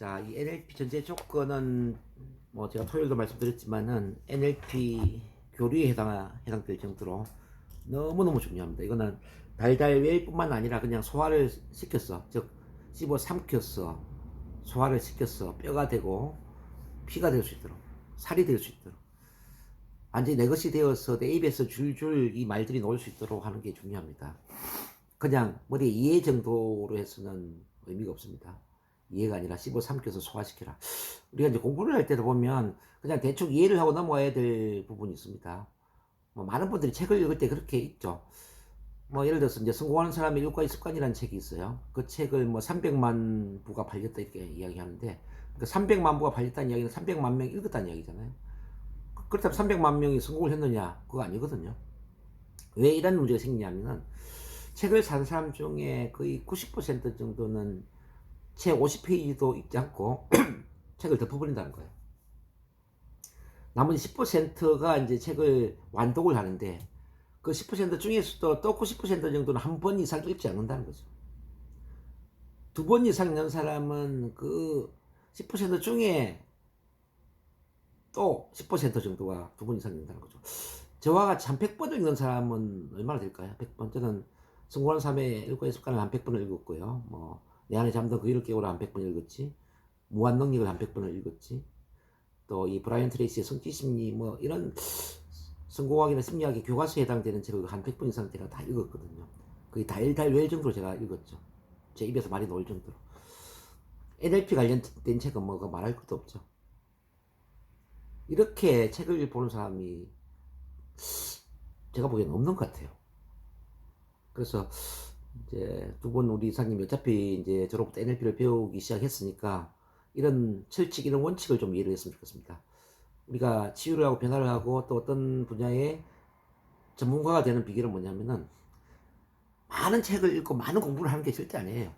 자, 이 NLP 전제 조건은 뭐 제가 토요일도 말씀드렸지만은 NLP 교류에 해당될 정도로 너무너무 중요합니다. 이거는 달달 웨일뿐만 아니라 그냥 소화를 시켰어. 즉 씹어 삼켰어. 소화를 시켰어. 뼈가 되고 피가 될 수 있도록, 살이 될 수 있도록, 완전히 내 것이 되어서 내 입에서 줄줄 이 말들이 나올 수 있도록 하는 게 중요합니다. 그냥 머리에 이해 정도로 해서는 의미가 없습니다. 이해가 아니라 씹어 삼켜서 소화시켜라. 우리가 이제 공부를 할 때도 보면 그냥 대충 이해를 하고 넘어가야 될 부분이 있습니다. 뭐 많은 분들이 책을 읽을 때 그렇게 읽죠. 뭐 예를 들어서 이제 성공하는 사람의 일과의 습관이라는 책이 있어요. 그 책을 뭐 300만 부가 팔렸다 이렇게 이야기하는데, 그 300만 부가 팔렸다는 이야기는 300만 명이 읽었다는 이야기잖아요. 그렇다면 300만 명이 성공을 했느냐? 그거 아니거든요. 왜 이런 문제가 생기냐면은 책을 산 사람 중에 거의 90% 정도는 책 50페이지도 읽지 않고 책을 덮어버린다는 거예요. 나머지 10%가 이제 책을 완독을 하는데, 그 10% 중에서도 또 90% 정도는 한 번 이상 읽지 않는다는 거죠. 두 번 이상 읽는 사람은 그 10% 중에 또 10% 정도가 두 번 이상 읽는다는 거죠. 저와 같이 한 100번 읽는 사람은 얼마나 될까요? 100번. 저는 성공하는 삶의 일과의 습관을 한 100번을 읽었고요. 뭐, 내 안에 잠든 그 일을 깨우라 한 100번 읽었지. 무한 능력을 한 100번을 읽었지. 또 이 브라이언 트레이시의 성취심리, 뭐 이런 성공학이나 심리학의 교과서에 해당되는 책을 한 100번 이상 제가 다 읽었거든요. 거의 달달 웰 정도로 제가 읽었죠. 제 입에서 말이 나올 정도로. NLP 관련된 책은 뭐 말할 것도 없죠. 이렇게 책을 보는 사람이 제가 보기에는 없는 것 같아요. 그래서 이제 두 분 우리 이사님이 어차피 이제 저로부터 NLP를 배우기 시작했으니까 이런 철칙, 이런 원칙을 좀 이해를 했으면 좋겠습니다. 우리가 치유를 하고 변화를 하고 또 어떤 분야의 전문가가 되는 비결은 뭐냐면은 많은 책을 읽고 많은 공부를 하는 게 절대 아니에요.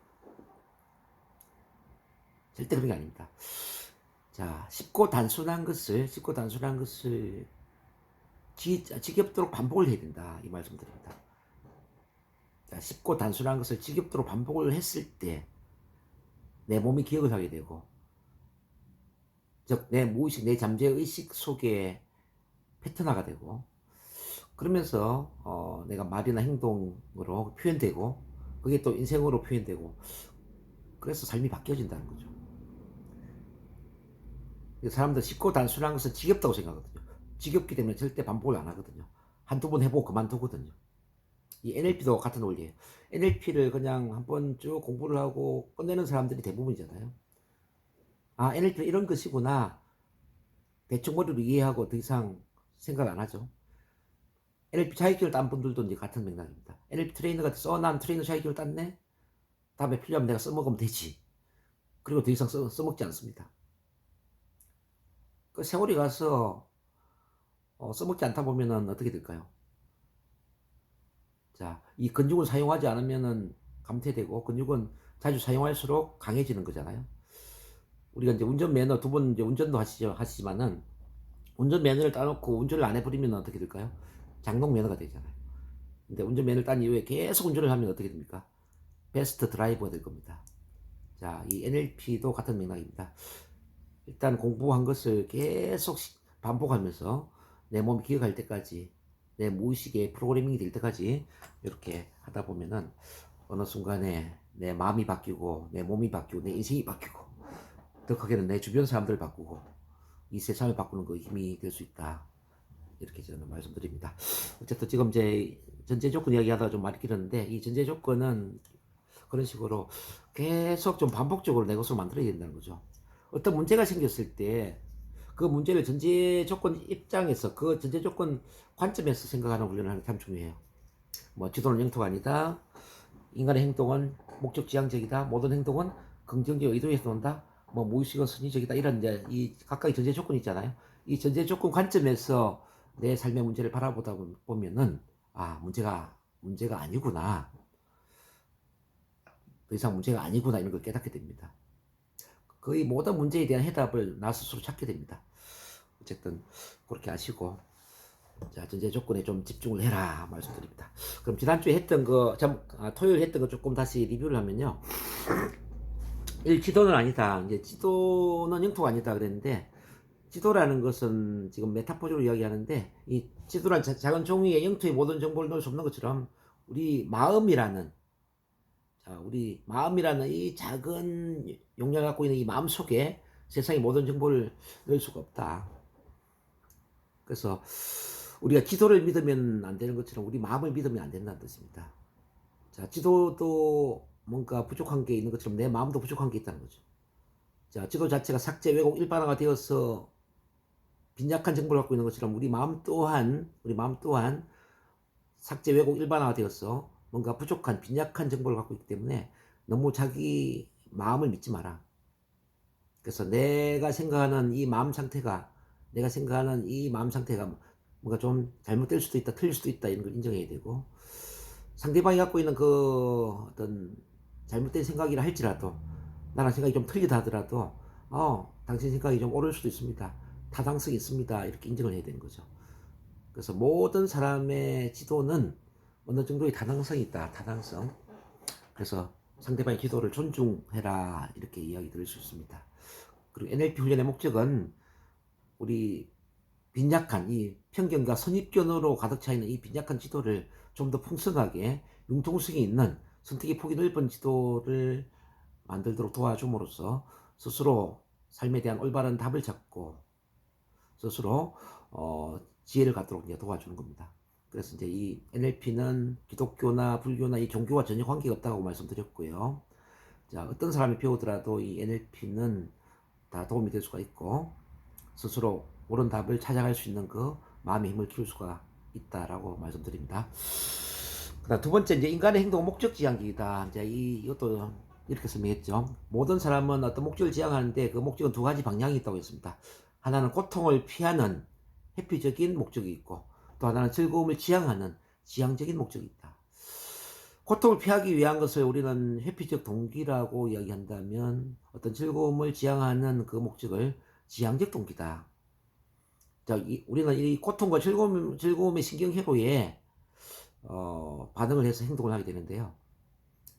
절대 그런 게 아닙니다. 자, 쉽고 단순한 것을 지겹도록 반복을 해야 된다, 이 말씀드립니다. 자, 쉽고 단순한 것을 지겹도록 반복을 했을 때 내 몸이 기억을 하게 되고, 즉 내 무의식, 내 잠재의식 속에 패턴화가 되고, 그러면서 내가 말이나 행동으로 표현되고, 그게 또 인생으로 표현되고, 그래서 삶이 바뀌어진다는 거죠. 사람들 쉽고 단순한 것은 지겹다고 생각하거든요. 지겹기 때문에 절대 반복을 안 하거든요. 한두 번 해보고 그만두거든요. 이 NLP도 같은 원리예요. NLP를 그냥 한번 쭉 공부를 하고 끝내는 사람들이 대부분이잖아요. 아, NLP는 이런 것이구나. 대충 머리로 이해하고 더 이상 생각 안 하죠. NLP 자격증을 딴 분들도 이제 같은 맥락입니다. NLP 트레이너가 돼서 난 트레이너 자격증을 땄네. 다음에 필요하면 내가 써먹으면 되지. 그리고 더 이상 써먹지 않습니다. 그 세월이 가서 써먹지 않다 보면은 어떻게 될까요? 자, 이 근육을 사용하지 않으면은 감퇴되고, 근육은 자주 사용할수록 강해지는 거잖아요. 우리가 이제 운전 매너 두 번 이제 운전도 하시지만은 운전 매너를 따놓고 운전을 안 해버리면 어떻게 될까요? 장롱 매너가 되잖아요. 근데 운전 매너를 딴 이후에 계속 운전을 하면 어떻게 됩니까? 베스트 드라이버가 될 겁니다. 자, 이 NLP도 같은 맥락입니다. 일단 공부한 것을 계속 반복하면서 내 몸이 기억할 때까지, 내 무의식의 프로그래밍이 될 때까지 이렇게 하다 보면은 어느 순간에 내 마음이 바뀌고, 내 몸이 바뀌고, 내 인생이 바뀌고, 더 크게는 내 주변 사람들을 바꾸고, 이 세상을 바꾸는 그 힘이 될 수 있다. 이렇게 저는 말씀드립니다. 어쨌든 지금 제 전제 조건 이야기하다가 좀 말이 길었는데, 이 전제 조건은 그런 식으로 계속 좀 반복적으로 내 것으로 만들어야 된다는 거죠. 어떤 문제가 생겼을 때 그 문제를 전제 조건 입장에서, 그 전제 조건 관점에서 생각하는 훈련을 하는 게 참 중요해요. 뭐 지도는 영토가 아니다. 인간의 행동은 목적지향적이다. 모든 행동은 긍정적 의도에서 온다. 뭐 무의식은 선의적이다. 이런 이제 이 각각의 전제 조건이 있잖아요. 이 전제 조건 관점에서 내 삶의 문제를 바라보다 보면은 아, 문제가 아니구나. 더 이상 문제가 아니구나, 이런 걸 깨닫게 됩니다. 거의 모든 문제에 대한 해답을 나 스스로 찾게 됩니다. 어쨌든 그렇게 아시고, 자, 전제 조건에 좀 집중을 해라 말씀드립니다. 그럼 지난주에 했던 거, 토요일 했던 거 조금 다시 리뷰를 하면요. 지도는 아니다. 이제 지도는 영토가 아니다 그랬는데, 지도라는 것은 지금 메타포적으로 이야기하는데, 이 지도란 작은 종이에 영토의 모든 정보를 넣을 수 없는 것처럼 우리 마음이라는, 우리 마음이라는 이 작은 용량을 갖고 있는 이 마음 속에 세상의 모든 정보를 넣을 수가 없다. 그래서 우리가 지도를 믿으면 안 되는 것처럼 우리 마음을 믿으면 안 된다는 뜻입니다. 자, 지도도 뭔가 부족한 게 있는 것처럼 내 마음도 부족한 게 있다는 거죠. 자, 지도 자체가 삭제, 왜곡, 일반화가 되어서 빈약한 정보를 갖고 있는 것처럼 우리 마음 또한 삭제, 왜곡, 일반화가 되어서 뭔가 부족한, 빈약한 정보를 갖고 있기 때문에 너무 자기 마음을 믿지 마라. 그래서 내가 생각하는 이 마음 상태가 뭔가 좀 잘못될 수도 있다, 틀릴 수도 있다, 이런 걸 인정해야 되고, 상대방이 갖고 있는 그 어떤 잘못된 생각이라 할지라도, 나랑 생각이 좀 틀리다 하더라도, 당신 생각이 좀 옳을 수도 있습니다, 타당성이 있습니다, 이렇게 인정을 해야 되는 거죠. 그래서 모든 사람의 지도는 어느 정도의 타당성이 있다, 타당성. 그래서 상대방의 지도를 존중해라, 이렇게 이야기 드릴 수 있습니다. 그리고 NLP 훈련의 목적은 우리 빈약한 이 편견과 선입견으로 가득 차 있는 이 빈약한 지도를 좀 더 풍성하게 융통성이 있는 선택의 폭이 넓은 지도를 만들도록 도와줌으로써 스스로 삶에 대한 올바른 답을 찾고 스스로 지혜를 갖도록 이제 도와주는 겁니다. 그래서 이제 이 NLP는 기독교나 불교나 이 종교와 전혀 관계가 없다고 말씀드렸고요. 자, 어떤 사람이 배우더라도 이 NLP는 다 도움이 될 수가 있고 스스로 옳은 답을 찾아갈 수 있는 그 마음의 힘을 키울 수가 있다라고 말씀드립니다. 그다음 두 번째, 이제 인간의 행동은 목적 지향적이다. 이제 이것도 이렇게 설명했죠. 모든 사람은 어떤 목적을 지향하는데 그 목적은 두 가지 방향이 있다고 했습니다. 하나는 고통을 피하는 회피적인 목적이 있고, 또 하나는 즐거움을 지향하는 지향적인 목적이 있다. 고통을 피하기 위한 것을 우리는 회피적 동기라고 이야기한다면, 어떤 즐거움을 지향하는 그 목적을 지향적 동기다. 자, 우리는 이 고통과 즐거움의 신경회로에 반응을 해서 행동을 하게 되는데요.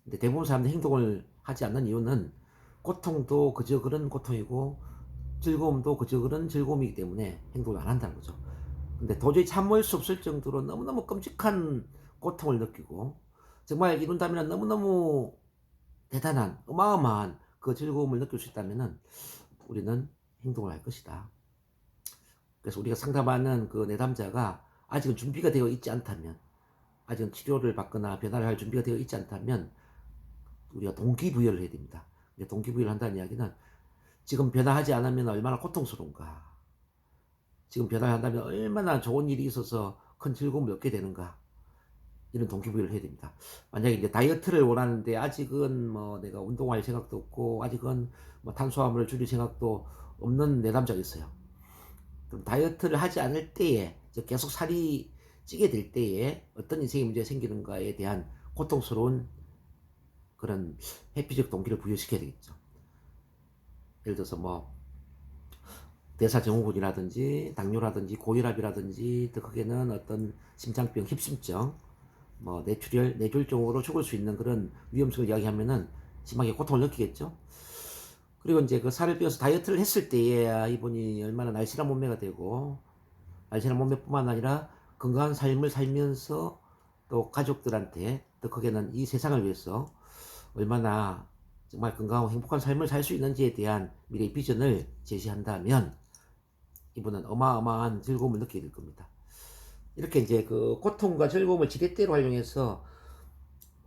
근데 대부분 사람들이 행동을 하지 않는 이유는 고통도 그저 그런 고통이고 즐거움도 그저 그런 즐거움이기 때문에 행동을 안 한다는 거죠. 근데 도저히 참을 수 없을 정도로 너무너무 끔찍한 고통을 느끼고 정말 이룬다면 너무너무 대단한 어마어마한 그 즐거움을 느낄 수 있다면 우리는 행동을 할 것이다. 그래서 우리가 상담하는 그 내담자가 아직은 준비가 되어 있지 않다면, 아직은 치료를 받거나 변화를 할 준비가 되어 있지 않다면 우리가 동기부여를 해야 됩니다. 동기부여를 한다는 이야기는 지금 변화하지 않으면 얼마나 고통스러운가, 지금 변화를 한다면 얼마나 좋은 일이 있어서 큰 즐거움을 얻게 되는가, 이런 동기부여를 해야 됩니다. 만약에 이제 다이어트를 원하는데 아직은 뭐 내가 운동할 생각도 없고 아직은 뭐 탄수화물을 줄일 생각도 없는 내담자가 있어요. 그럼 다이어트를 하지 않을 때에 계속 살이 찌게 될 때에 어떤 인생의 문제가 생기는가에 대한 고통스러운 그런 회피적 동기를 부여시켜야 되겠죠. 예를 들어서 뭐 대사증후군이라든지 당뇨라든지 고혈압이라든지 더 크게는 어떤 심장병, 힙심증, 뭐 뇌졸중으로 죽을 수 있는 그런 위험성을 이야기하면은 심하게 고통을 느끼겠죠. 그리고 이제 그 살을 빼서 다이어트를 했을 때에 이분이 얼마나 날씬한 몸매가 되고, 날씬한 몸매뿐만 아니라 건강한 삶을 살면서 또 가족들한테 더 크게는 이 세상을 위해서 얼마나 정말 건강하고 행복한 삶을 살 수 있는지에 대한 미래의 비전을 제시한다면 이분은 어마어마한 즐거움을 느끼게 될 겁니다. 이렇게 이제 그 고통과 즐거움을 지렛대로 활용해서,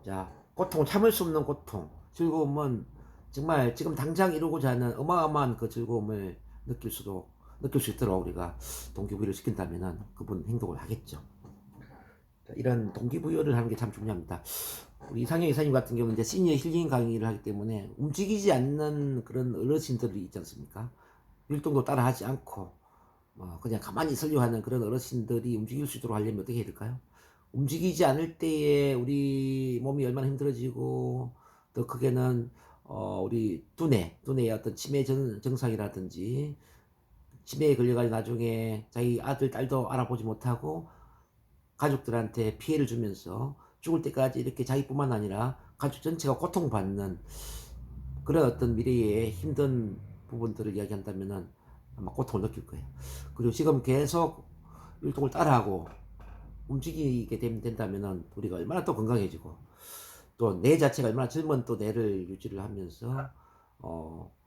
자, 고통을 참을 수 없는 고통, 즐거움은 정말 지금 당장 이루고자 하는 어마어마한 그 즐거움을 느낄 수 있도록 우리가 동기부여를 시킨다면 그분 행동을 하겠죠. 자, 이런 동기부여를 하는 게 참 중요합니다. 우리 이상형 이사님 같은 경우는 이제 시니어 힐링 강의를 하기 때문에 움직이지 않는 그런 어르신들이 있지 않습니까? 율동도 따라 하지 않고 그냥 가만히 있으려 하는 그런 어르신들이 움직일 수 있도록 하려면 어떻게 해야 될까요? 움직이지 않을 때에 우리 몸이 얼마나 힘들어지고, 더 크게는 우리 두뇌의 어떤 치매 증상이라든지 치매에 걸려가지고 나중에 자기 아들 딸도 알아보지 못하고 가족들한테 피해를 주면서 죽을 때까지 이렇게 자기뿐만 아니라 가족 전체가 고통받는 그런 어떤 미래의 힘든 부분들을 이야기한다면은 아마 고통을 느낄 거예요. 그리고 지금 계속 율동을 따라하고 움직이게 된다면은 우리가 얼마나 또 건강해지고 또 뇌 자체가 얼마나 젊은 또 뇌를 유지를 하면서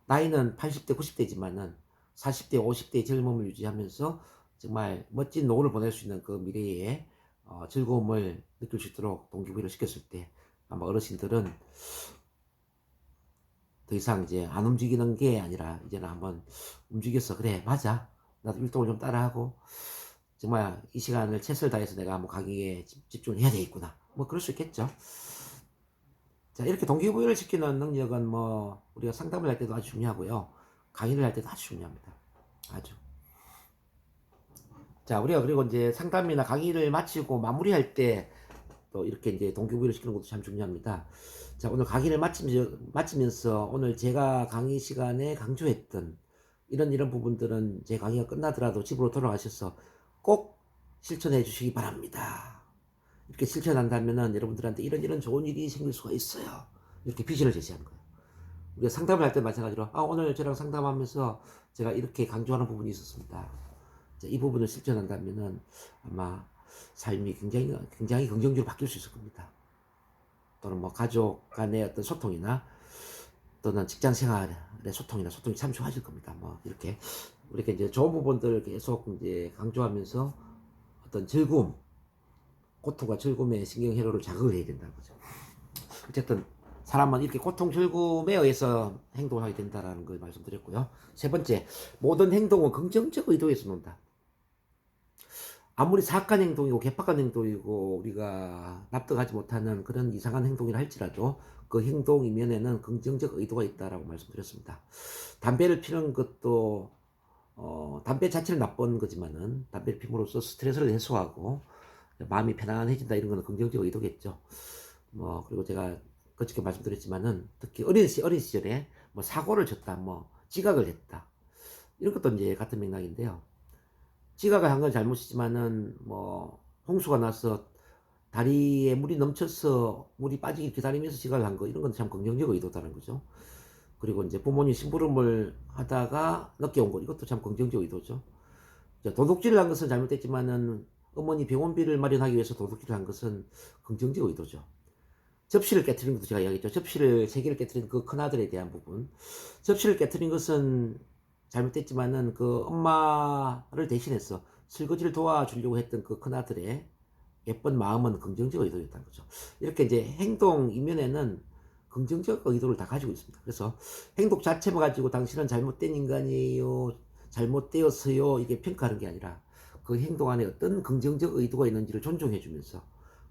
나이는 80대, 90대지만은 40대, 50대의 젊음을 유지하면서 정말 멋진 노후를 보낼 수 있는 그 미래의 즐거움을 느낄 수 있도록 동기부여를 시켰을 때 아마 어르신들은 더 이상 이제 안 움직이는 게 아니라 이제는 한번 움직여서 그래 맞아 나도 율동을 좀 따라하고 정말 이 시간을 최선을 다해서 내가 한번 강의에 집중을 해야 되겠구나 뭐 그럴 수 있겠죠. 자 이렇게 동기부여를 시키는 능력은 뭐 우리가 상담을 할 때도 아주 중요하고요 강의를 할 때도 아주 중요합니다. 아주. 자 우리가 그리고 이제 상담이나 강의를 마치고 마무리할 때 또 이렇게 이제 동기부여를 시키는 것도 참 중요합니다. 자 오늘 강의를 마치면서 오늘 제가 강의 시간에 강조했던 이런 부분들은 제 강의가 끝나더라도 집으로 돌아가셔서 꼭 실천해 주시기 바랍니다. 이렇게 실천한다면은 여러분들한테 이런 좋은 일이 생길 수가 있어요. 이렇게 비전을 제시하는 거예요. 우리가 상담을 할 때 마찬가지로 오늘 저랑 상담하면서 제가 이렇게 강조하는 부분이 있었습니다. 자, 이 부분을 실천한다면은 아마 삶이 굉장히 긍정적으로 바뀔 수 있을 겁니다. 또는 뭐 가족 간의 어떤 소통이나 또는 직장 생활의 소통이 참 좋아질 겁니다. 뭐 이렇게 이제 좋은 부분들을 계속 이제 강조하면서 어떤 즐거움, 고통과 즐거움의 신경회로를 자극을 해야 된다는 거죠. 어쨌든 사람은 이렇게 고통, 즐거움에 의해서 행동을 하게 된다는 걸 말씀드렸고요. 세 번째, 모든 행동은 긍정적 의도에서 논다. 아무리 사악한 행동이고 개팍한 행동이고 우리가 납득하지 못하는 그런 이상한 행동이라 할지라도 그 행동 이면에는 긍정적 의도가 있다라고 말씀드렸습니다. 담배를 피는 것도 담배 자체는 나쁜 거지만은 담배를 피므로써 스트레스를 해소하고 마음이 편안해진다 이런 거는 긍정적 의도겠죠. 뭐 그리고 제가 그저께 말씀드렸지만은 특히 어린 시절에 뭐 사고를 쳤다, 뭐 지각을 했다 이런 것도 이제 같은 맥락인데요. 지각을 한 건 잘못이지만은 뭐 홍수가 나서 다리에 물이 넘쳐서 물이 빠지기 기다리면서 지각을 한 거 이런 건 참 긍정적 의도다는 거죠. 그리고 이제 부모님 심부름을 하다가 늦게 온 거 이것도 참 긍정적 의도죠. 도둑질을 한 것은 잘못됐지만은 어머니 병원비를 마련하기 위해서 도둑질을 한 것은 긍정적 의도죠. 접시를 깨트린 것도 제가 이야기했죠. 접시를 3개를 깨트린 그 큰아들에 대한 부분. 접시를 깨트린 것은 잘못됐지만은 그 엄마를 대신해서 설거지를 도와주려고 했던 그 큰아들의 예쁜 마음은 긍정적 의도였다는 거죠. 이렇게 이제 행동 이면에는 긍정적 의도를 다 가지고 있습니다. 그래서 행동 자체만 가지고 당신은 잘못된 인간이에요, 잘못되었어요 이게 평가하는 게 아니라 그 행동 안에 어떤 긍정적 의도가 있는지를 존중해 주면서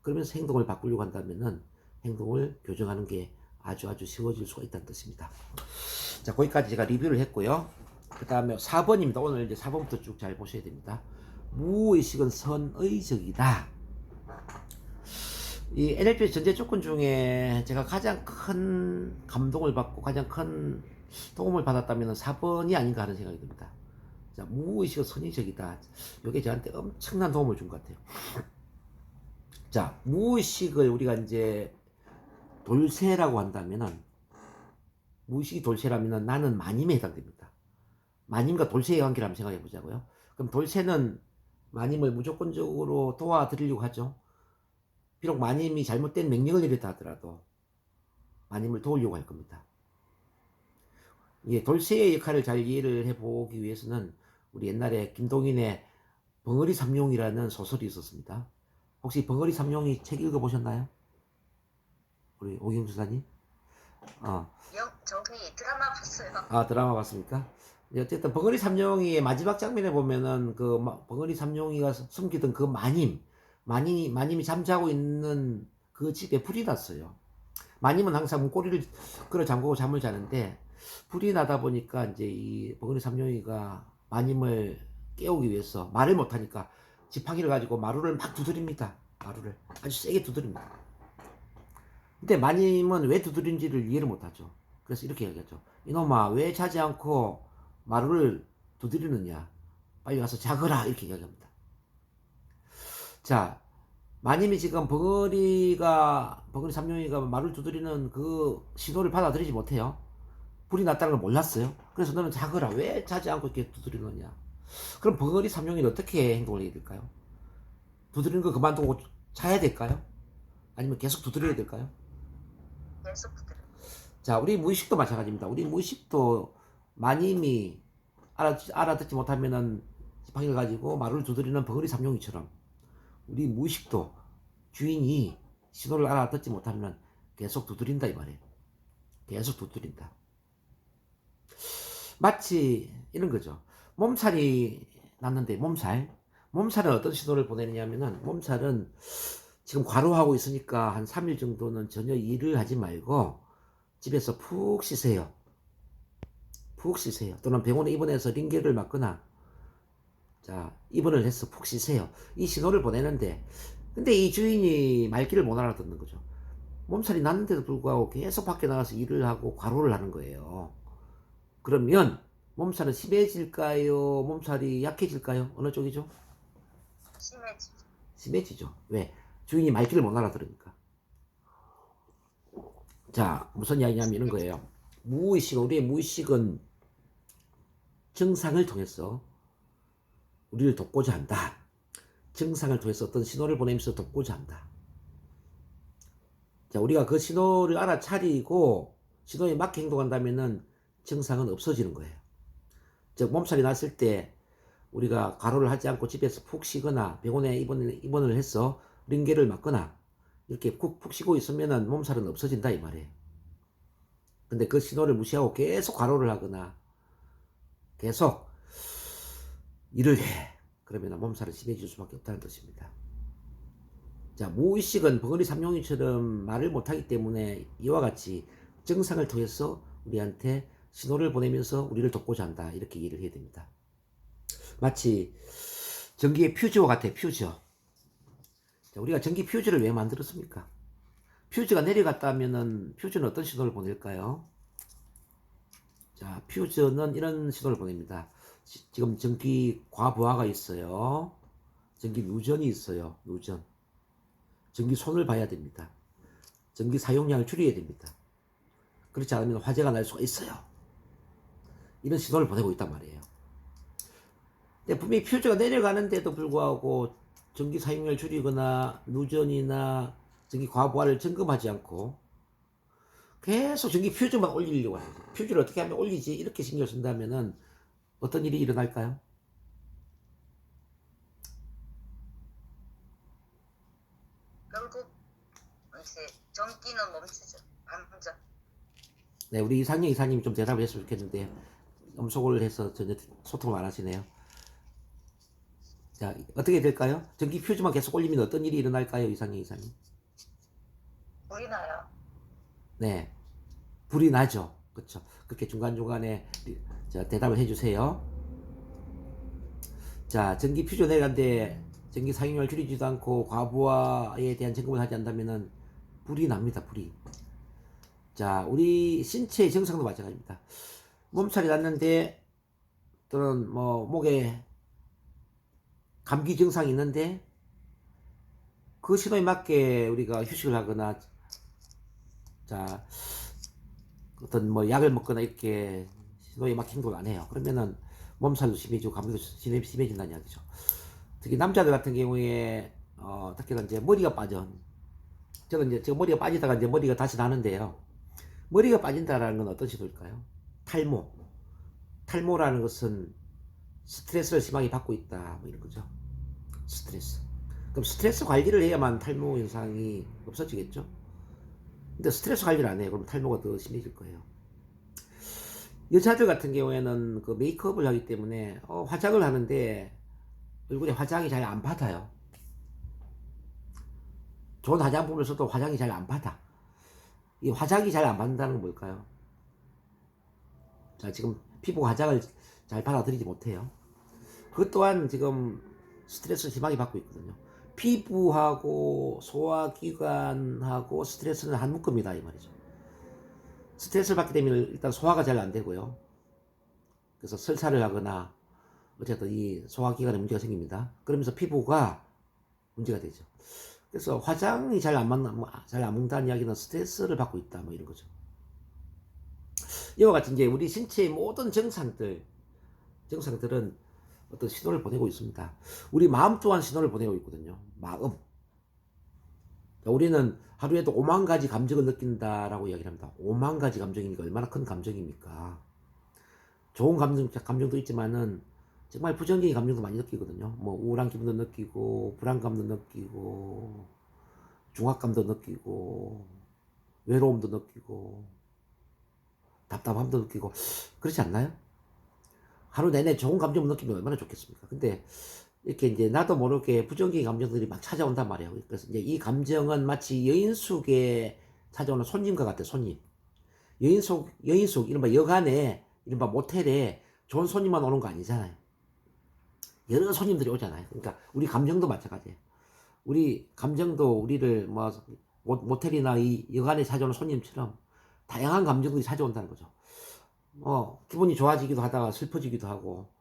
그러면서 행동을 바꾸려고 한다면은 행동을 교정하는 게 아주 쉬워질 수가 있다는 뜻입니다. 자, 거기까지 제가 리뷰를 했고요. 그 다음에 4번입니다. 오늘 이제 4번부터 쭉 잘 보셔야 됩니다. 무의식은 선의적이다. 이 NLP 전제 조건 중에 제가 가장 큰 감동을 받고 가장 큰 도움을 받았다면 4번이 아닌가 하는 생각이 듭니다. 자, 무의식은 선의적이다. 이게 저한테 엄청난 도움을 준 것 같아요. 자, 무의식을 우리가 이제 돌쇠라고 한다면은 무의식이 돌쇠라면은 나는 마님에 해당됩니다. 마님과 돌쇠의 관계를 한번 생각해 보자고요. 그럼 돌쇠는 마님을 무조건적으로 도와드리려고 하죠. 비록 마님이 잘못된 명령을 내렸다 하더라도 마님을 도우려고 할 겁니다. 예, 돌쇠의 역할을 잘 이해를 해보기 위해서는 우리 옛날에 김동인의 벙어리 삼룡이라는 소설이 있었습니다. 혹시 벙어리 삼룡이 책 읽어보셨나요? 우리 오경 주사님? 저기 드라마 봤어요. 아, 드라마 봤습니까? 어쨌든 벙어리 삼룡이의 마지막 장면에 보면은 그 벙어리 삼룡이가 숨기던 그 마님이 잠자고 있는 그 집에 불이 났어요. 마님은 항상 문고리를 끌어 잠그고 잠을 자는데 불이 나다 보니까 이제 이 벙어리 삼룡이가 마님을 깨우기 위해서 말을 못하니까 지팡이를 가지고 마루를 막 두드립니다. 마루를 아주 세게 두드립니다. 근데 마님은 왜 두드린지를 이해를 못하죠. 그래서 이렇게 얘기하죠. 이놈아 왜 자지 않고 마루를 두드리느냐. 빨리 가서 자거라 이렇게 이야기합니다. 자, 마님이 지금 벙어리 삼룡이가 마루를 두드리는 그 신호를 받아들이지 못해요. 불이 났다는 걸 몰랐어요. 그래서 너는 자거라. 왜 자지 않고 이렇게 두드리느냐. 그럼 벙어리 삼룡이는 어떻게 행동을 해야 될까요? 두드리는 거 그만두고 자야 될까요? 아니면 계속 두드려야 될까요? 계속 두드려. 자, 우리 무의식도 마찬가지입니다. 우리 무의식도 마님이 알아듣지 못하면은 지팡이를 가지고 말을 두드리는 벙어리 삼룡이처럼 우리 무의식도 주인이 신호를 알아듣지 못하면 계속 두드린다 이 말이에요. 계속 두드린다. 마치 이런 거죠. 몸살이 났는데 몸살은 어떤 신호를 보내느냐면은 몸살은 지금 과로하고 있으니까 한 3일 정도는 전혀 일을 하지 말고 집에서 푹 쉬세요. 푹 쉬세요. 또는 병원에 입원해서 링겔을 맞거나 자 입원을 해서 푹 쉬세요. 이 신호를 보내는데 근데 이 주인이 말귀를 못 알아듣는 거죠. 몸살이 났는데도 불구하고 계속 밖에 나가서 일을 하고 과로를 하는 거예요. 그러면 몸살은 심해질까요? 몸살이 약해질까요? 어느 쪽이죠? 심해지죠. 심해지죠. 왜? 주인이 말귀를 못 알아들으니까. 자, 무슨 이야기냐면 이런 거예요. 우리의 무의식은 증상을 통해서 우리를 돕고자 한다. 증상을 통해서 어떤 신호를 보내면서 돕고자 한다. 자, 우리가 그 신호를 알아차리고 신호에 맞게 행동한다면은 증상은 없어지는 거예요. 즉, 몸살이 났을 때 우리가 과로를 하지 않고 집에서 푹 쉬거나 병원에 입원을 해서 링겔을 맞거나 이렇게 푹 쉬고 있으면은 몸살은 없어진다 이 말이에요. 근데 그 신호를 무시하고 계속 과로를 하거나 계속 일을 해. 그러면 몸살은 심해질 수밖에 없다는 뜻입니다. 자, 무의식은 벙어리 삼룡이처럼 말을 못하기 때문에 이와 같이 증상을 통해서 우리한테 신호를 보내면서 우리를 돕고자 한다. 이렇게 이해를 해야 됩니다. 마치 전기의 퓨즈와 같아요. 퓨즈. 자, 우리가 전기 퓨즈를 왜 만들었습니까? 퓨즈가 내려갔다면은 퓨즈는 어떤 신호를 보낼까요? 자, 퓨즈는 이런 신호를 보냅니다. 지금 전기 과부하가 있어요. 전기 누전이 있어요. 누전. 전기 손을 봐야 됩니다. 전기 사용량을 줄여야 됩니다. 그렇지 않으면 화재가 날 수가 있어요. 이런 신호를 보내고 있단 말이에요. 근데 분명히 퓨즈가 내려가는데도 불구하고 전기 사용량을 줄이거나 누전이나 전기 과부하를 점검하지 않고 계속 전기 퓨즈만 올리려고 해요. 퓨즈를 어떻게 하면 올리지? 이렇게 신경 쓴다면은 어떤 일이 일어날까요? 결국 이제 전기는 멈추죠. 방전. 네, 우리 이상영 이사님이 좀 대답을 했으면 좋겠는데 음소거를 해서 전혀 소통을 안 하시네요. 자, 어떻게 될까요? 전기 퓨즈만 계속 올리면 어떤 일이 일어날까요, 이상영 이사님? 불이 나요. 네, 불이 나죠. 그렇죠. 그렇게 중간중간에 대답을 해주세요. 자, 전기 퓨즈 내려간데 전기 사용량을 줄이지도 않고 과부하에 대한 점검을 하지 않다면은 불이 납니다. 불이. 자, 우리 신체의 증상도 마찬가지입니다. 몸살이 났는데 또는 뭐 목에 감기 증상이 있는데 그 신호에 맞게 우리가 휴식을 하거나 자 어떤 뭐 약을 먹거나 이렇게 신호에 맞게 행동을 안 해요. 그러면은 몸살도 심해지고 감기도 심해진다는 이야기죠. 특히 남자들 같은 경우에 특히나 이제 머리가 빠져. 저는 이제 지금 머리가 빠지다가 이제 머리가 다시 나는데요. 머리가 빠진다라는 건 어떤 신호일까요? 탈모. 탈모라는 것은 스트레스를 심하게 받고 있다. 뭐 이런 거죠. 스트레스. 그럼 스트레스 관리를 해야만 탈모 현상이 없어지겠죠? 근데 스트레스 관리를 안 해요. 그럼 탈모가 더 심해질 거예요. 여자들 같은 경우에는 그 메이크업을 하기 때문에 화장을 하는데 얼굴에 화장이 잘 안 받아요. 좋은 화장품을 써도 화장이 잘 안 받아. 이 화장이 잘 안 받는다는 건 뭘까요? 자, 지금 피부 화장을 잘 받아들이지 못해요. 그것 또한 지금 스트레스를 심하게 받고 있거든요. 피부하고 소화기관하고 스트레스는 한 묶음이다 이 말이죠. 스트레스를 받게 되면 일단 소화가 잘 안 되고요. 그래서 설사를 하거나 어쨌든 이 소화기관에 문제가 생깁니다. 그러면서 피부가 문제가 되죠. 그래서 화장이 잘 안 먹는다는 이야기는 스트레스를 받고 있다 뭐 이런 거죠. 이와 같이 이제 우리 신체의 모든 정상들은 어떤 신호를 보내고 있습니다. 우리 마음 또한 신호를 보내고 있거든요. 마음. 우리는 하루에도 5만 가지 감정을 느낀다라고 이야기를 합니다. 5만 가지 감정이니까 얼마나 큰 감정입니까? 좋은 감정도 있지만은 정말 부정적인 감정도 많이 느끼거든요. 뭐 우울한 기분도 느끼고, 불안감도 느끼고, 중압감도 느끼고, 외로움도 느끼고, 답답함도 느끼고, 그렇지 않나요? 하루 내내 좋은 감정을 느끼면 얼마나 좋겠습니까? 근데 이렇게 이제 나도 모르게 부정적인 감정들이 막 찾아온단 말이에요. 그래서 이제 이 감정은 마치 여인숙에 찾아오는 손님과 같아, 손님. 여인숙, 이른바 여간에, 이른바 모텔에 좋은 손님만 오는 거 아니잖아요. 여러 손님들이 오잖아요. 그러니까 우리 감정도 마찬가지예요. 우리 감정도 우리를 뭐 모텔이나 이 여간에 찾아오는 손님처럼 다양한 감정들이 찾아온다는 거죠. 기분이 좋아지기도 하다가 슬퍼지기도 하고,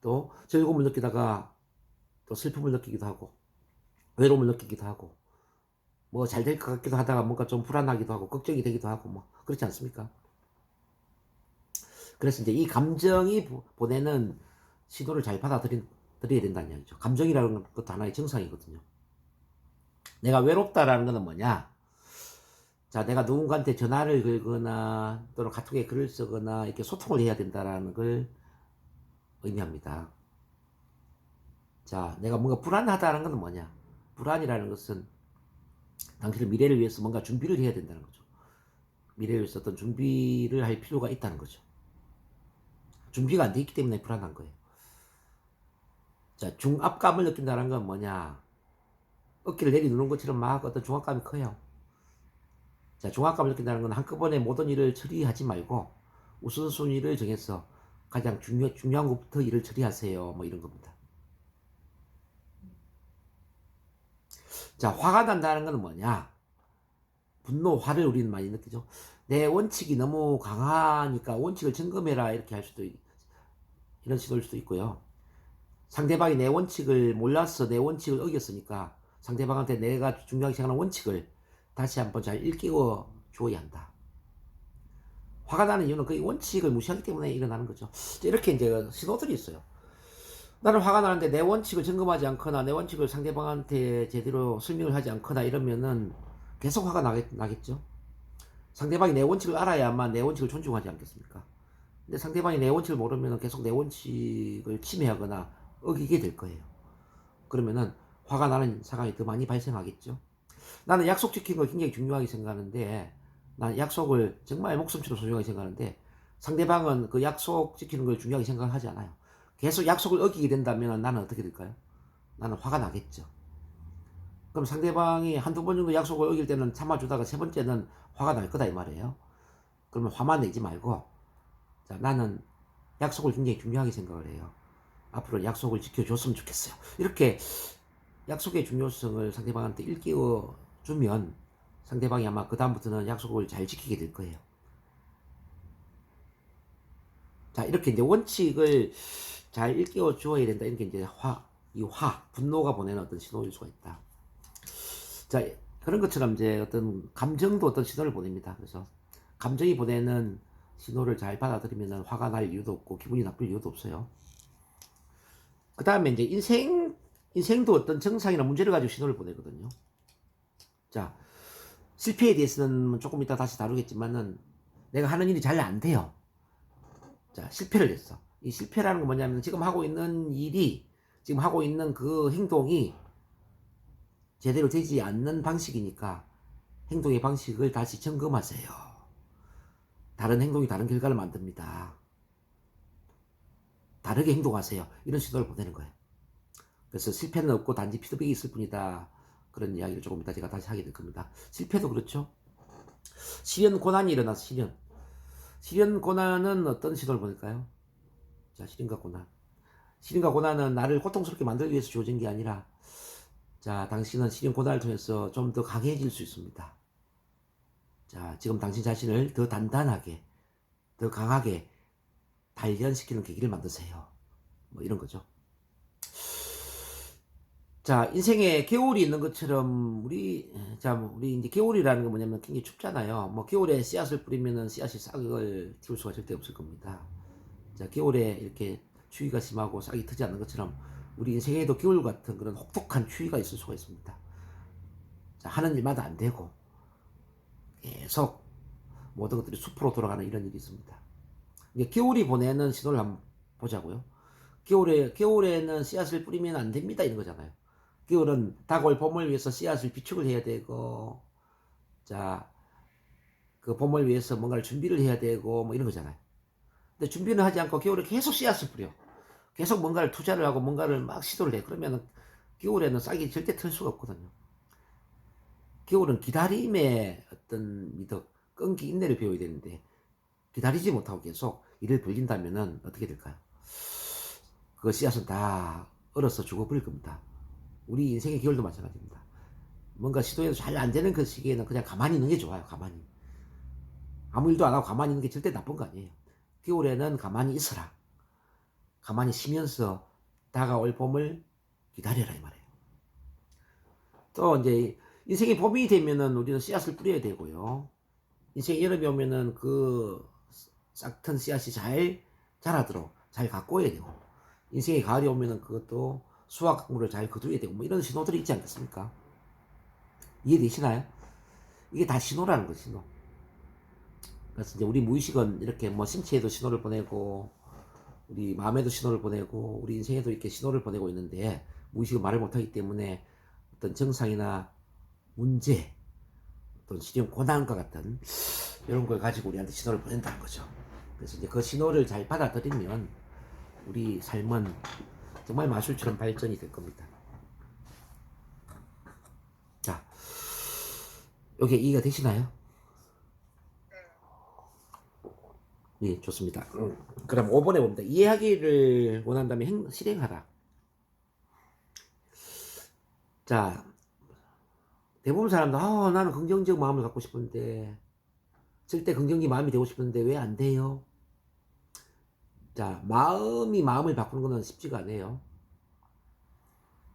또 즐거움을 느끼다가 또 슬픔을 느끼기도 하고, 외로움을 느끼기도 하고, 뭐 잘 될 것 같기도 하다가 뭔가 좀 불안하기도 하고, 걱정이 되기도 하고, 뭐 그렇지 않습니까? 그래서 이제 이 감정이 보내는 신호를 잘 받아들여야 된다는 얘기죠. 감정이라는 것도 하나의 증상이거든요. 내가 외롭다라는 것은 뭐냐? 자, 내가 누군가한테 전화를 걸거나 또는 카톡에 글을 쓰거나 이렇게 소통을 해야 된다라는 걸 의미합니다. 자, 내가 뭔가 불안하다는 것은 뭐냐? 불안이라는 것은 당신의 미래를 위해서 뭔가 준비를 해야 된다는 거죠. 미래를 위해서 어떤 준비를 할 필요가 있다는 거죠. 준비가 안 돼 있기 때문에 불안한 거예요. 자, 중압감을 느낀다는 건 뭐냐? 어깨를 내리누는 것처럼 막 어떤 중압감이 커요. 자, 중압감을 느낀다는 건 한꺼번에 모든 일을 처리하지 말고 우선순위를 정해서 가장 중요한 것부터 일을 처리하세요. 뭐 이런 겁니다. 자, 화가 난다는 건 뭐냐? 분노, 화를 우리는 많이 느끼죠. 내 원칙이 너무 강하니까 원칙을 점검해라 이렇게 할 수도 이런 시도일 수도 있고요. 상대방이 내 원칙을 몰라서 내 원칙을 어겼으니까 상대방한테 내가 중요하게 생각하는 원칙을 다시 한번 잘 일깨워 줘야 한다. 화가 나는 이유는 그 원칙을 무시하기 때문에 일어나는 거죠. 이렇게 이제 신호들이 있어요. 나는 화가 나는데 내 원칙을 점검하지 않거나 내 원칙을 상대방한테 제대로 설명을 하지 않거나 이러면은 계속 화가 나겠죠. 상대방이 내 원칙을 알아야만 내 원칙을 존중하지 않겠습니까? 근데 상대방이 내 원칙을 모르면 계속 내 원칙을 침해하거나 어기게 될 거예요. 그러면은 화가 나는 상황이 더 많이 발생하겠죠. 나는 약속 지키는 걸 굉장히 중요하게 생각하는데, 난 약속을 정말 목숨처럼 소중하게 생각하는데, 상대방은 그 약속 지키는 걸 중요하게 생각하지 않아요. 계속 약속을 어기게 된다면 나는 어떻게 될까요? 나는 화가 나겠죠. 그럼 상대방이 한두 번 정도 약속을 어길 때는 참아주다가 세 번째는 화가 날 거다 이 말이에요. 그러면 화만 내지 말고, 자, 나는 약속을 굉장히 중요하게 생각을 해요. 앞으로 약속을 지켜줬으면 좋겠어요. 이렇게 약속의 중요성을 상대방한테 일깨워 주면 상대방이 아마 그다음부터는 약속을 잘 지키게 될 거예요. 자, 이렇게 이제 원칙을 잘 일깨워 주어야 된다. 이렇게 이제 분노가 보내는 어떤 신호일 수가 있다. 자, 그런 것처럼 이제 어떤 감정도 어떤 신호를 보냅니다. 그래서 감정이 보내는 신호를 잘 받아들이면 화가 날 이유도 없고 기분이 나쁠 이유도 없어요. 그 다음에 이제 인생도 어떤 정상이나 문제를 가지고 신호를 보내거든요. 자, 실패에 대해서는 조금 이따 다시 다루겠지만은 내가 하는 일이 잘 안 돼요. 자, 실패를 했어. 이 실패라는 건 뭐냐면 지금 하고 있는 일이, 지금 하고 있는 그 행동이 제대로 되지 않는 방식이니까 행동의 방식을 다시 점검하세요. 다른 행동이 다른 결과를 만듭니다. 다르게 행동하세요. 이런 신호를 보내는 거예요. 그래서 실패는 없고 단지 피드백이 있을 뿐이다. 그런 이야기를 조금 이따 제가 다시 하게 될 겁니다. 실패도 그렇죠. 시련 고난이 일어나서 시련 고난은 어떤 신호를 보낼까요? 자, 시련과 고난. 시련과 고난은 나를 고통스럽게 만들기 위해서 주어진 게 아니라, 자, 당신은 시련 고난을 통해서 좀 더 강해질 수 있습니다. 자, 지금 당신 자신을 더 단단하게, 더 강하게 단련시키는 계기를 만드세요. 뭐 이런 거죠. 자, 인생에 겨울이 있는 것처럼 우리 이제 겨울이라는 건 뭐냐면 굉장히 춥잖아요. 뭐 겨울에 씨앗을 뿌리면은 씨앗이 싹을 틔울 수가 절대 없을 겁니다. 자, 겨울에 이렇게 추위가 심하고 싹이 트지 않는 것처럼 우리 인생에도 겨울 같은 그런 혹독한 추위가 있을 수가 있습니다. 자, 하는 일마다 안 되고 계속 모든 것들이 숲으로 돌아가는 이런 일이 있습니다. 이제 겨울이 보내는 신호를 한번 보자고요. 겨울에는 씨앗을 뿌리면 안 됩니다. 이런 거잖아요. 겨울은 다가올 봄을 위해서 씨앗을 비축을 해야 되고, 자, 그 봄을 위해서 뭔가를 준비를 해야 되고, 뭐 이런 거잖아요. 근데 준비는 하지 않고 겨울에 계속 씨앗을 뿌려. 계속 뭔가를 투자를 하고 뭔가를 막 시도를 해. 그러면 겨울에는 싹이 절대 틀 수가 없거든요. 겨울은 기다림의 어떤 미덕, 끈기, 인내를 배워야 되는데, 기다리지 못하고 계속 일을 벌린다면은 어떻게 될까요? 그 씨앗은 다 얼어서 죽어버릴 겁니다. 우리 인생의 겨울도 마찬가지입니다. 뭔가 시도해도 잘 안 되는 그 시기에는 그냥 가만히 있는 게 좋아요. 가만히. 아무 일도 안 하고 가만히 있는 게 절대 나쁜 거 아니에요. 겨울에는 가만히 있어라. 가만히 쉬면서 다가올 봄을 기다려라 이 말이에요. 또 이제 인생의 봄이 되면은 우리는 씨앗을 뿌려야 되고요. 인생의 여름이 오면은 그 싹튼 씨앗이 잘 자라도록 잘 가꿔야 되고, 인생의 가을이 오면은 그것도 수확물을 잘 거둬야 되고, 뭐 이런 신호들이 있지 않겠습니까? 이해되시나요? 이게 다 신호라는 거죠, 신호. 그래서 이제 우리 무의식은 이렇게 뭐 신체에도 신호를 보내고, 우리 마음에도 신호를 보내고, 우리 인생에도 이렇게 신호를 보내고 있는데, 무의식은 말을 못하기 때문에 어떤 정상이나 문제, 어떤 실현 고난과 같은 이런 걸 가지고 우리한테 신호를 보낸다는 거죠. 그래서 이제 그 신호를 잘 받아들이면 우리 삶은 정말 마술처럼 발전이 될 겁니다. 자, 여기 이해가 되시나요? 네. 예, 좋습니다. 그럼 5번에 봅니다. 이해하기를 원한다면 실행하라. 자, 대부분 사람들, 나는 긍정적 마음을 갖고 싶은데, 절대 긍정적 마음이 되고 싶은데 왜 안 돼요? 자, 마음을 바꾸는 거는 쉽지가 않아요.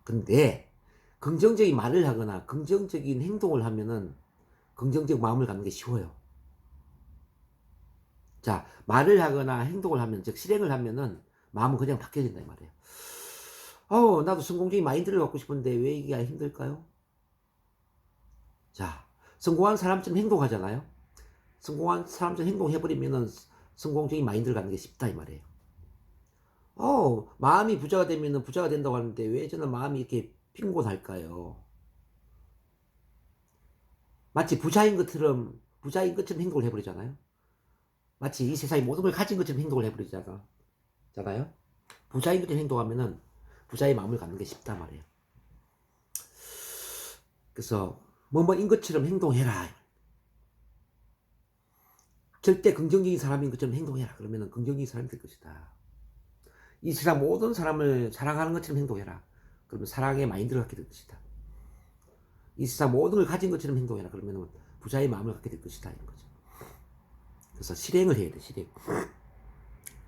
근데, 긍정적인 말을 하거나 긍정적인 행동을 하면은 긍정적 마음을 갖는 게 쉬워요. 자, 말을 하거나 행동을 하면, 즉, 실행을 하면은 마음은 그냥 바뀌어진다, 이 말이에요. 나도 성공적인 마인드를 갖고 싶은데 왜 이게 힘들까요? 자, 성공한 사람처럼 행동하잖아요? 성공한 사람처럼 행동해버리면은 성공적인 마인드를 갖는 게 쉽다, 이 말이에요. 마음이 부자가 되면은 부자가 된다고 하는데 왜 저는 마음이 이렇게 빈곤할까요? 마치 부자인 것처럼 행동을 해버리잖아요? 마치 이 세상에 모든 걸 가진 것처럼 행동을 해버리잖아요? 부자인 것처럼 행동하면은 부자의 마음을 갖는 게 쉽단 말이에요. 그래서 뭐뭐인 것처럼 행동해라. 절대 긍정적인 사람인 것처럼 행동해라. 그러면은 긍정적인 사람이 될 것이다. 이 세상 모든 사람을 사랑하는 것처럼 행동해라. 그러면 사랑의 마인드를 갖게 될 것이다. 이 세상 모든 걸 가진 것처럼 행동해라. 그러면 부자의 마음을 갖게 될 것이다. 이런 거죠. 그래서 실행을 해야 돼, 실행.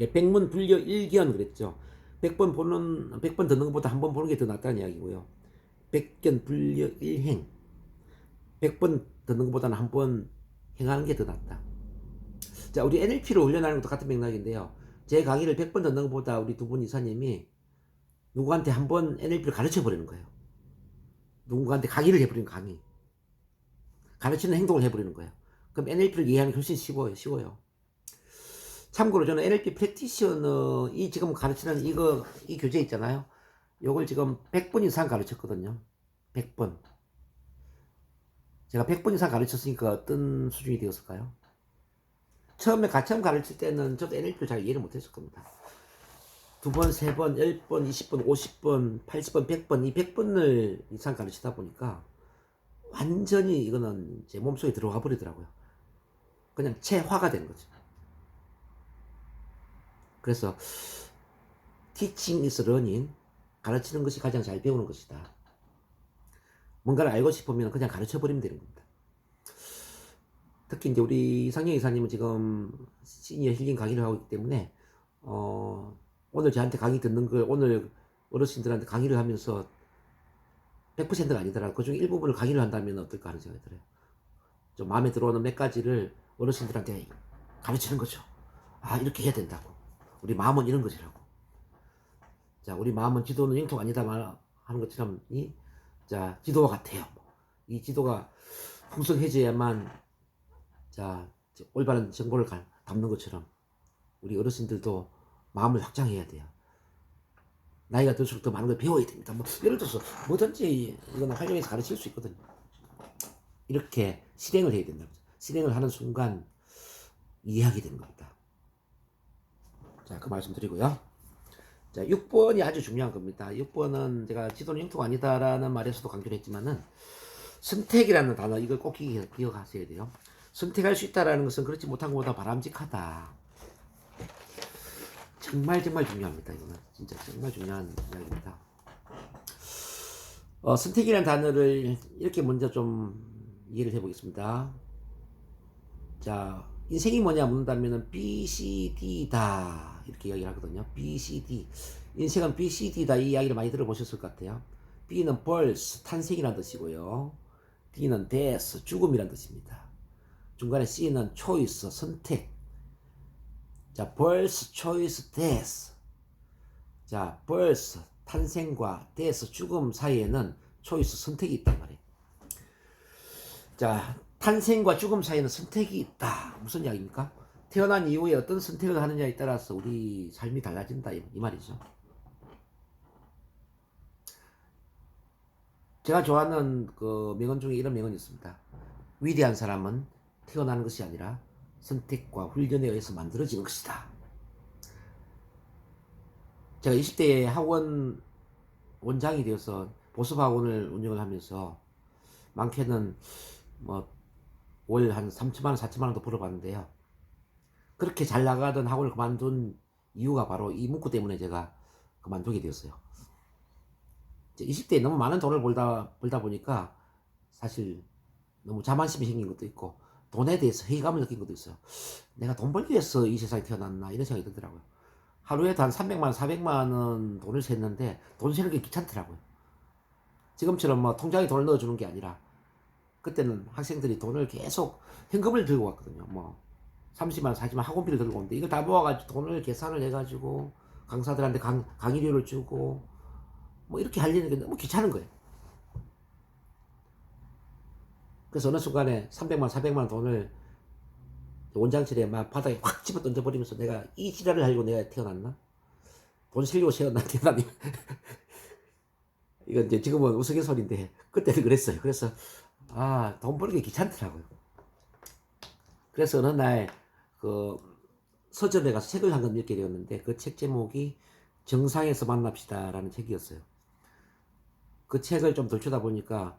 예, 백문불여 일견 그랬죠. 100번 듣는 것보다 한 번 보는 게 더 낫다는 이야기고요. 백견불여 일행. 100번 듣는 것보다는 한 번 행하는 게 더 낫다. 자, 우리 NLP를 훈련하는 것도 같은 맥락인데요. 제 강의를 100번 듣는 것보다 우리 두 분 이사님이 누구한테 한 번 NLP를 가르쳐 버리는 거예요. 누군가한테 강의를 해버리는 강의. 가르치는 행동을 해버리는 거예요. 그럼 NLP를 이해하는 게 훨씬 쉬워요. 참고로 저는 NLP 프랙티셔너, 이 지금 가르치는 이 교재 있잖아요. 요걸 지금 100번 이상 가르쳤거든요. 100번. 제가 100번 이상 가르쳤으니까 어떤 수준이 되었을까요? 처음 가르칠 때는 저도 NLP를 잘 이해를 못했을 겁니다. 2번, 3번, 10번, 20번, 50번, 80번, 100번, 이 100번을 이상 가르치다 보니까 완전히 이거는 제 몸속에 들어가 버리더라고요. 그냥 체화가 된 거죠. 그래서 teaching is learning, 가르치는 것이 가장 잘 배우는 것이다. 뭔가를 알고 싶으면 그냥 가르쳐 버리면 되는 겁니다. 특히 이제 우리 이상영 이사님은 지금 시니어 힐링 강의를 하고 있기 때문에 오늘 저한테 강의 듣는 걸 오늘 어르신들한테 강의를 하면서 100%가 아니더라도 그중 일부분을 강의를 한다면 어떨까 하는 생각이 들어요. 좀 마음에 들어오는 몇 가지를 어르신들한테 가르치는 거죠. 아, 이렇게 해야 된다고. 우리 마음은 이런 것이라고. 자, 우리 마음은 지도는 영토가 아니다 하는 것처럼 자, 지도와 같아요. 이 지도가 풍성해져야만 자, 올바른 정보를 담는 것처럼 우리 어르신들도 마음을 확장해야 돼요. 나이가 들수록 더 많은 걸 배워야 됩니다. 뭐 예를 들어서 뭐든지 이거는 활용해서 가르칠 수 있거든요. 이렇게 실행을 해야 된다. 실행을 하는 순간 이해하게 되는 겁니다. 자, 그 말씀 드리고요. 자, 6번이 아주 중요한 겁니다. 6번은 제가 지도는 영토가 아니다라는 말에서도 강조를 했지만은 선택이라는 단어, 이걸 꼭 기억하셔야 돼요. 선택할 수 있다라는 것은 그렇지 못한 것보다 바람직하다. 정말 중요합니다. 이거는 진짜 정말 중요한 이야기입니다. 선택이라는 단어를 이렇게 먼저 좀 이해를 해보겠습니다. 자, 인생이 뭐냐 묻는다면은 B, C, D다 이렇게 이야기를 하거든요. B, C, D. 인생은 B, C, D다 이 이야기를 많이 들어보셨을 것 같아요. B는 birth, 탄생이라는 뜻이고요. D는 death, 죽음이라는 뜻입니다. 중간에 C는 choice, 선택. 자, birth, choice, death. 자, birth, 탄생과 death, 죽음 사이에는 choice, 선택이 있단 말이에요. 자, 탄생과 죽음 사이에는 선택이 있다. 무슨 이야기입니까? 태어난 이후에 어떤 선택을 하느냐에 따라서 우리 삶이 달라진다 이 말이죠. 제가 좋아하는 그 명언 중에 이런 명언이 있습니다. 위대한 사람은 태어나는 것이 아니라 선택과 훈련에 의해서 만들어지는 것이다. 제가 20대에 학원 원장이 되어서 보습학원을 운영을 하면서 많게는 뭐 월 한 3천만 원, 4천만 원도 벌어봤는데요. 그렇게 잘 나가던 학원을 그만둔 이유가 바로 이 문구 때문에 제가 그만두게 되었어요. 20대에 너무 많은 돈을 벌다 보니까 사실 너무 자만심이 생긴 것도 있고 돈에 대해서 회의감을 느낀 것도 있어요. 내가 돈 벌기 위해서 이 세상에 태어났나 이런 생각이 들더라고요. 하루에도 한 300만 원, 400만 원 돈을 셌는데 돈 세는 게 귀찮더라고요. 지금처럼 뭐 통장에 돈을 넣어주는 게 아니라 그때는 학생들이 돈을 계속 현금을 들고 왔거든요. 뭐 30만 원, 40만 원 학원비를 들고 오는데 이걸 다 모아가지고 돈을 계산을 해가지고 강사들한테 강의료를 주고 뭐 이렇게 하려는 게 너무 귀찮은 거예요. 그래서 어느 순간에 300만 원, 400만 원 돈을 원장실에 막 바닥에 확 집어 던져버리면서 내가 이 지랄을 하려고 내가 태어났나? 돈 실려고 태어났나? 이건 이제 지금은 우스갯소리인데 그때는 그랬어요. 그래서 돈 버는 게 귀찮더라고요. 그래서 어느 날 그 서점에 가서 책을 한 권 읽게 되었는데 그 책 제목이 정상에서 만납시다라는 책이었어요. 그 책을 좀 덜 쳐다보니까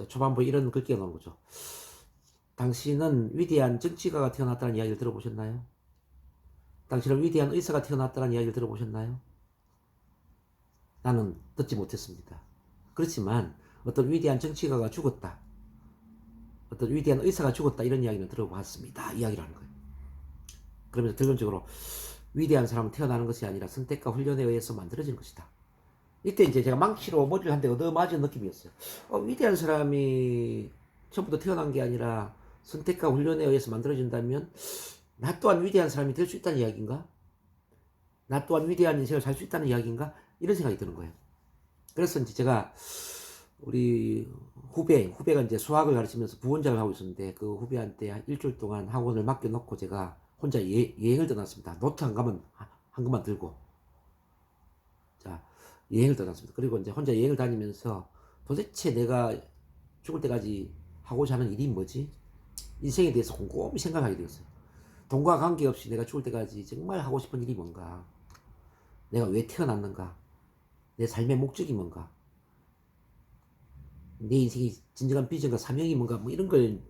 초반부에 이런 글귀가 나온 거죠. 당신은 위대한 정치가가 태어났다는 이야기를 들어보셨나요? 당신은 위대한 의사가 태어났다는 이야기를 들어보셨나요? 나는 듣지 못했습니다. 그렇지만 어떤 위대한 정치가가 죽었다, 어떤 위대한 의사가 죽었다 이런 이야기는 들어봤습니다. 이야기를 하는 거예요. 그러면서 결론적으로 위대한 사람은 태어나는 것이 아니라 선택과 훈련에 의해서 만들어지는 것이다. 이때 이제 제가 망치로 머리를 한 대 얻어맞은 느낌이었어요. 위대한 사람이 처음부터 태어난 게 아니라 선택과 훈련에 의해서 만들어진다면 나 또한 위대한 사람이 될 수 있다는 이야기인가? 나 또한 위대한 인생을 살 수 있다는 이야기인가? 이런 생각이 드는 거예요. 그래서 이제 제가 우리 후배가 이제 수학을 가르치면서 부원장을 하고 있었는데 그 후배한테 한 일주일 동안 학원을 맡겨놓고 제가 혼자 여행을 떠났습니다. 노트 한 권만 들고. 자, 여행을 떠났습니다. 그리고 이제 혼자 여행을 다니면서 도대체 내가 죽을 때까지 하고자 하는 일이 뭐지? 인생에 대해서 곰곰이 생각하게 되었어요. 돈과 관계없이 내가 죽을 때까지 정말 하고 싶은 일이 뭔가? 내가 왜 태어났는가? 내 삶의 목적이 뭔가? 내 인생이 진정한 비전과 사명이 뭔가? 뭐 이런 걸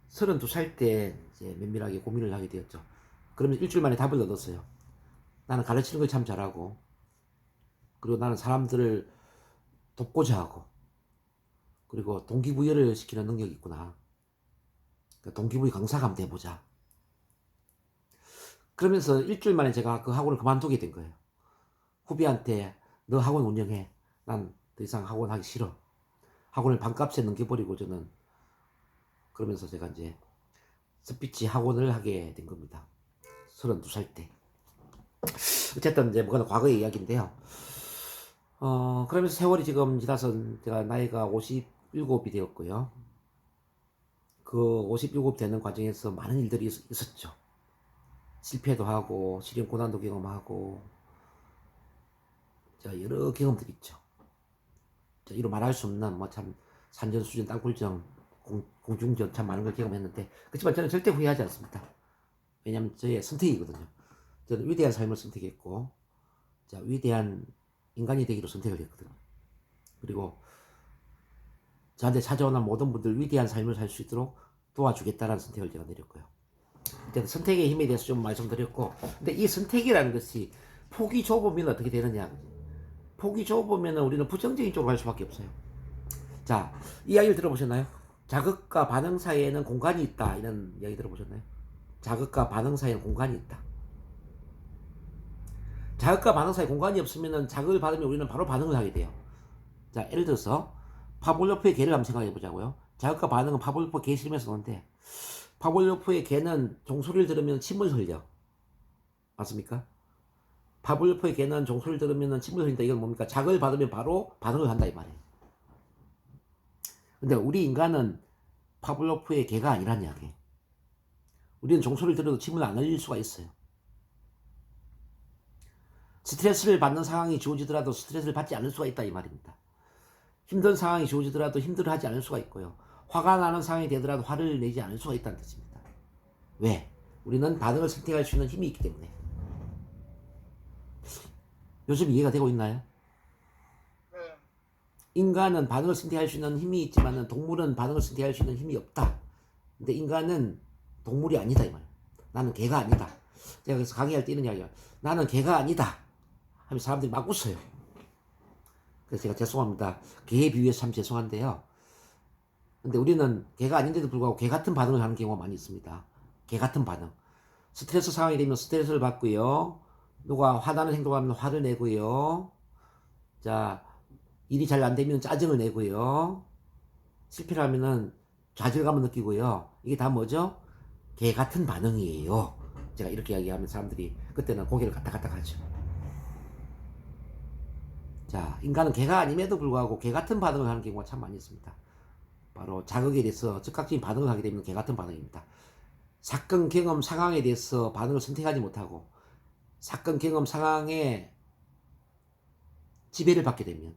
32살 때 이제 면밀하게 고민을 하게 되었죠. 그러면 일주일 만에 답을 얻었어요. 나는 가르치는 걸 참 잘하고, 그리고 나는 사람들을 돕고자 하고, 그리고 동기부여를 시키는 능력이 있구나. 그러니까 동기부여 강사가 한번 돼보자. 그러면서 일주일 만에 제가 그 학원을 그만두게 된 거예요. 후배한테 너 학원 운영해. 난 더 이상 학원 하기 싫어. 학원을 반값에 넘겨버리고 저는 그러면서 제가 이제 스피치 학원을 하게 된 겁니다. 32살 때. 어쨌든 이제 뭐가 과거의 이야기인데요. 그러면서 세월이 지금 지나서 제가 나이가 57이 되었고요. 그 57 되는 과정에서 많은 일들이 있었죠. 실패도 하고 실현 고난도 경험하고 자, 여러 경험들이 있죠. 자, 이로 말할 수 없는 뭐 참 산전수전 땅굴전 공중전 참 많은 걸 경험했는데 그렇지만 저는 절대 후회하지 않습니다. 왜냐하면 저의 선택이거든요. 저는 위대한 삶을 선택했고 자, 위대한 인간이 되기로 선택을 했거든요. 그리고 저한테 찾아오는 모든 분들 위대한 삶을 살 수 있도록 도와주겠다라는 선택을 제가 내렸고요. 일단 선택의 힘에 대해서 좀 말씀드렸고, 근데 이 선택이라는 것이 폭이 좁으면 어떻게 되느냐? 폭이 좁으면 우리는 부정적인 쪽으로 갈 수밖에 없어요. 자, 이야기를 들어보셨나요? 자극과 반응 사이에는 공간이 있다. 이런 이야기 들어보셨나요? 자극과 반응 사이에는 공간이 있다. 자극과 반응 사이에 공간이 없으면 자극을 받으면 우리는 바로 반응을 하게 돼요. 자, 예를 들어서 파볼로프의 개를 한번 생각해 보자고요. 자극과 반응은 파볼로프 개 실험에서 오는데 파볼로프의 개는 종소리를 들으면 침을 흘려. 맞습니까? 파볼로프의 개는 종소리를 들으면 침을 흘린다. 이건 뭡니까? 자극을 받으면 바로 반응을 한다 이 말이에요. 근데 우리 인간은 파블로프의 개가 아니란 이야기예요. 우리는 종소리를 들어도 침을 안 흘릴 수가 있어요. 스트레스를 받는 상황이 주어지더라도 스트레스를 받지 않을 수가 있다 이 말입니다. 힘든 상황이 주어지더라도 힘들어하지 않을 수가 있고요. 화가 나는 상황이 되더라도 화를 내지 않을 수가 있다는 뜻입니다. 왜? 우리는 반응을 선택할 수 있는 힘이 있기 때문에. 요즘 이해가 되고 있나요? 네. 인간은 반응을 선택할 수 있는 힘이 있지만 동물은 반응을 선택할 수 있는 힘이 없다. 근데 인간은 동물이 아니다 이 말이에요. 나는 개가 아니다. 제가 그래서 강의할 때 이런 이야기가 나는 개가 아니다 하면 사람들이 막 웃어요. 그래서 제가 죄송합니다. 개에 비유해서 참 죄송한데요. 근데 우리는 개가 아닌데도 불구하고 개 같은 반응을 하는 경우가 많이 있습니다. 개 같은 반응. 스트레스 상황이 되면 스트레스를 받고요. 누가 화나는 행동을 하면 화를 내고요. 자, 일이 잘 안 되면 짜증을 내고요. 실패를 하면은 좌절감을 느끼고요. 이게 다 뭐죠? 개 같은 반응이에요. 제가 이렇게 이야기하면 사람들이 그때는 고개를 가딱가딱 하죠. 자, 인간은 개가 아님에도 불구하고 개 같은 반응을 하는 경우가 참 많이 있습니다. 바로 자극에 대해서 즉각적인 반응을 하게 되면 개 같은 반응입니다. 사건, 경험, 상황에 대해서 반응을 선택하지 못하고 사건, 경험, 상황에 지배를 받게 되면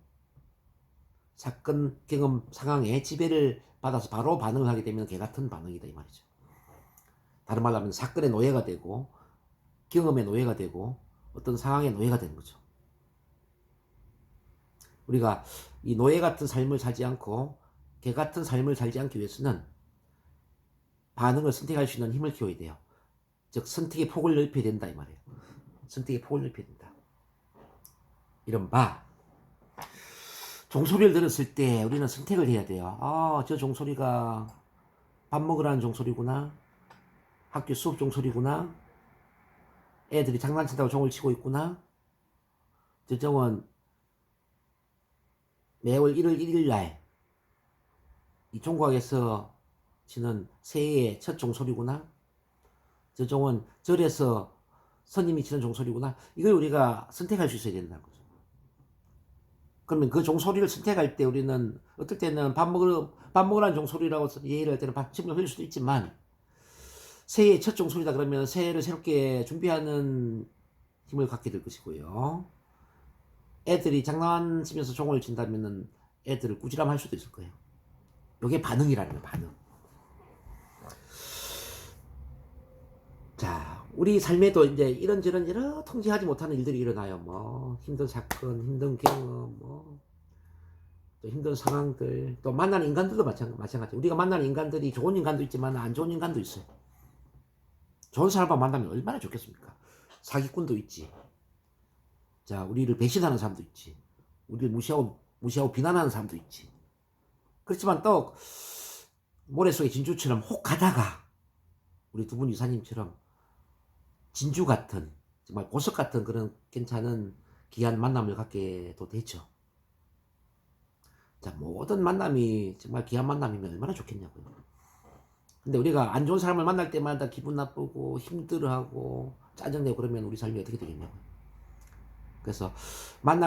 사건, 경험, 상황에 지배를 받아서 바로 반응을 하게 되면 개 같은 반응이다 이 말이죠. 다른 말로 하면 사건의 노예가 되고 경험의 노예가 되고 어떤 상황의 노예가 되는 거죠. 우리가 이 노예 같은 삶을 살지 않고 개 같은 삶을 살지 않기 위해서는 반응을 선택할 수 있는 힘을 키워야 돼요. 즉 선택의 폭을 넓혀야 된다 이 말이에요. 선택의 폭을 넓혀야 된다. 이른바 종소리를 들었을 때 우리는 선택을 해야 돼요. 아, 저 종소리가 밥 먹으라는 종소리구나. 학교 수업 종소리구나. 애들이 장난친다고 종을 치고 있구나. 저 종은 매월 1월 1일 날 이 종각에서 치는 새해의 첫 종소리구나. 저 종은 절에서 스님이 치는 종소리구나. 이걸 우리가 선택할 수 있어야 된다는 거죠. 그러면 그 종소리를 선택할 때 우리는 어떨 때는 밥 먹으라는 종소리라고 예의를 할 때는 침을 흘릴 수도 있지만 새해의 첫 종소리다 그러면 새해를 새롭게 준비하는 힘을 갖게 될 것이고요. 애들이 장난치면서 종을 친다면 애들을 꾸지람할 수도 있을 거예요. 이게 반응이라는 거예요. 반응. 자, 우리 삶에도 이제 이런저런 여러 통제하지 못하는 일들이 일어나요. 뭐 힘든 사건, 힘든 경험, 뭐 또 힘든 상황들, 또 만나는 인간들도 마찬가지. 우리가 만나는 인간들이 좋은 인간도 있지만 안 좋은 인간도 있어요. 좋은 사람과 만나면 얼마나 좋겠습니까? 사기꾼도 있지. 자, 우리를 배신하는 사람도 있지. 우리를 무시하고 비난하는 사람도 있지. 그렇지만 또 모래 속의 진주처럼 혹하다가 우리 두 분 유사님처럼 진주 같은 정말 보석 같은 그런 괜찮은 귀한 만남을 갖게도 되죠. 진짜 모든 만남이 정말 귀한 만남이면 얼마나 좋겠냐고요. 근데 우리가 안 좋은 사람을 만날 때마다 기분 나쁘고 힘들어하고 짜증내고 그러면 우리 삶이 어떻게 되겠냐고요. 그래서 만남